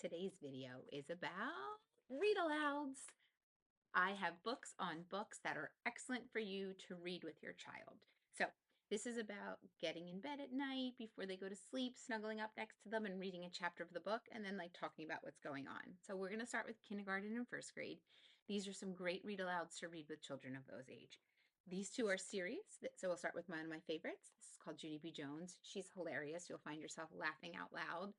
Today's video is about read alouds. I have books on books that are excellent for you to read with your child. So this is about getting in bed at night before they go to sleep, snuggling up next to them and reading a chapter of the book, and then like talking about what's going on. So we're going to start with kindergarten and first grade. These are some great read alouds to read with children of those age. These two are series, so we'll start with one of my favorites. This is called Junie B. Jones. She's hilarious. You'll find yourself laughing out loud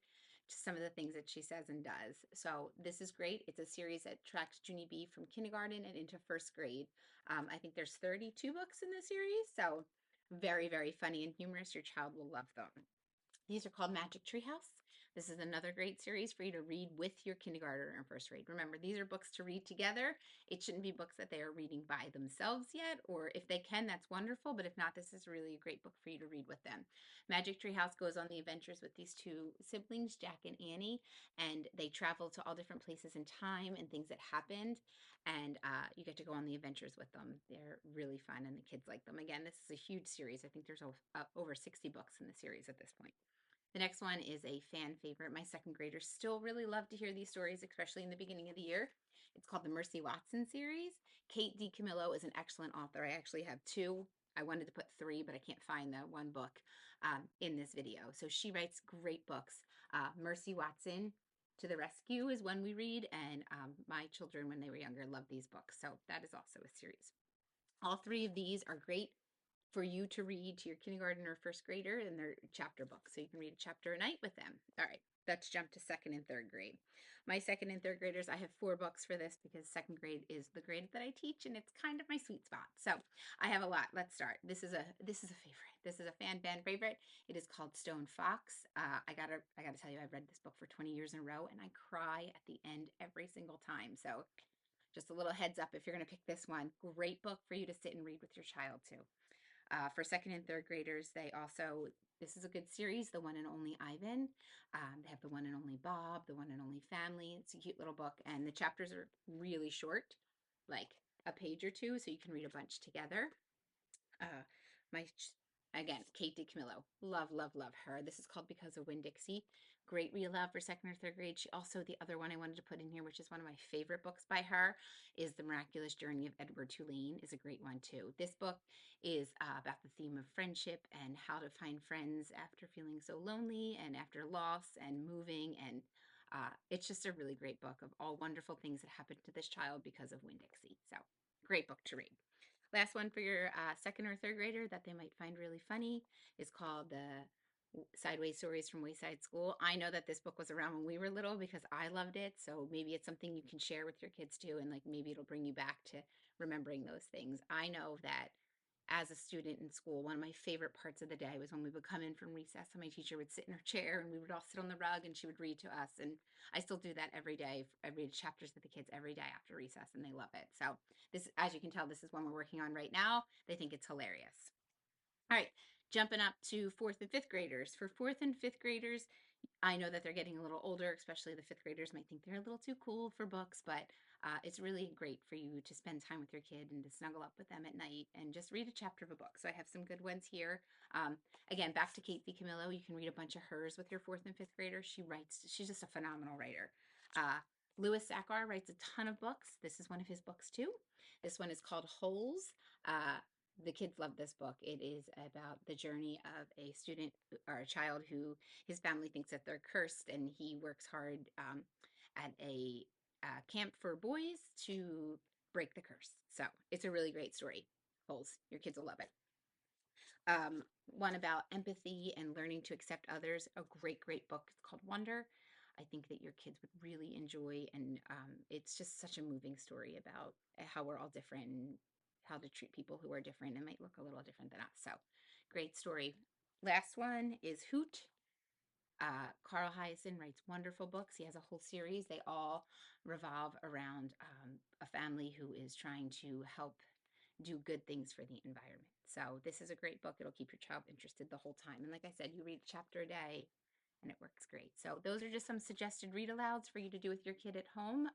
to some of the things that she says and does. So this is great. It's a series that tracks Junie B from kindergarten and into first grade. I think there's 32 books in the series, so very, very funny and humorous. Your child will love them. These are called Magic Treehouse. This is another great series for you to read with your kindergartner and first grade. Remember, these are books to read together. It shouldn't be books that they are reading by themselves yet, or if they can, that's wonderful, but if not, this is really a great book for you to read with them. Magic Treehouse goes on the adventures with these two siblings, Jack and Annie, and they travel to all different places in time and things that happened, and you get to go on the adventures with them. They're really fun, and the kids like them. Again, this is a huge series. I think there's over 60 books in the series at this point. The next one is a fan favorite. My second graders still really love to hear these stories, especially in the beginning of the year. It's called the Mercy Watson series. Kate DiCamillo is an excellent author. I actually have two. I wanted to put three, but I can't find the one book in this video. So she writes great books. Mercy Watson to the Rescue is one we read, and my children, when they were younger, loved these books. So that is also a series. All three of these are great for you to read to your kindergarten or first grader in their chapter books. So you can read a chapter a night with them. All right, let's jump to second and third grade. My second and third graders, I have 4 books for this because second grade is the grade that I teach and it's kind of my sweet spot. So I have a lot. Let's start. This is a favorite. This is a fan favorite. It is called Stone Fox. I gotta tell you, I've read this book for 20 years in a row and I cry at the end every single time. So just a little heads up if you're going to pick this one. Great book for you to sit and read with your child too. For second and third graders, this is a good series, The One and Only Ivan. They have The One and Only Bob, The One and Only Family. It's a cute little book, and the chapters are really short, like a page or two, so you can read a bunch together. Uh, my Again, Kate DiCamillo. Love, love, love her. This is called Because of Winn-Dixie. Great read aloud for second or third grade. She also, the other one I wanted to put in here, which is one of my favorite books by her, is The Miraculous Journey of Edward Tulane, is a great one too. This book is about the theme of friendship and how to find friends after feeling so lonely and after loss and moving. And it's just a really great book of all wonderful things that happened to this child because of Winn-Dixie. So great book to read. Last one for your second or third grader that they might find really funny is called the Sideways Stories from Wayside School. I know that this book was around when we were little because I loved it. So maybe it's something you can share with your kids too. And like maybe it'll bring you back to remembering those things. I know that as a student in school, one of my favorite parts of the day was when we would come in from recess and my teacher would sit in her chair and we would all sit on the rug and she would read to us. And I still do that every day. I read chapters with the kids every day after recess and they love it. So this, as you can tell, this is one we're working on right now. They think it's hilarious. All right, jumping up to fourth and fifth graders. For fourth and fifth graders, I know that they're getting a little older, especially the fifth graders might think they're a little too cool for books, but it's really great for you to spend time with your kid and to snuggle up with them at night and just read a chapter of a book. So I have some good ones here. Again, back to Kate DiCamillo. You can read a bunch of hers with your fourth and fifth graders. She's just a phenomenal writer. Louis Sachar writes a ton of books. This is one of his books too. This one is called Holes. The kids love this book. It is about the journey of a student or a child who his family thinks that they're cursed, and he works hard at a camp for boys to break the curse. So it's a really great story. Holes, your kids will love it. One about empathy and learning to accept others. A great, great book. It's called Wonder. I think that your kids would really enjoy, and it's just such a moving story about how we're all different and how to treat people who are different and might look a little different than us. So, great story. Last one is Hoot. Carl Hyacin writes wonderful books. He has a whole series. They all revolve around a family who is trying to help do good things for the environment. So this is a great book. It'll keep your child interested the whole time. And like I said, you read a chapter a day and it works great. So those are just some suggested read alouds for you to do with your kid at home.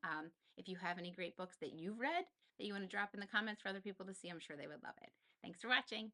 If you have any great books that you've read that you want to drop in the comments for other people to see, I'm sure they would love it. Thanks for watching.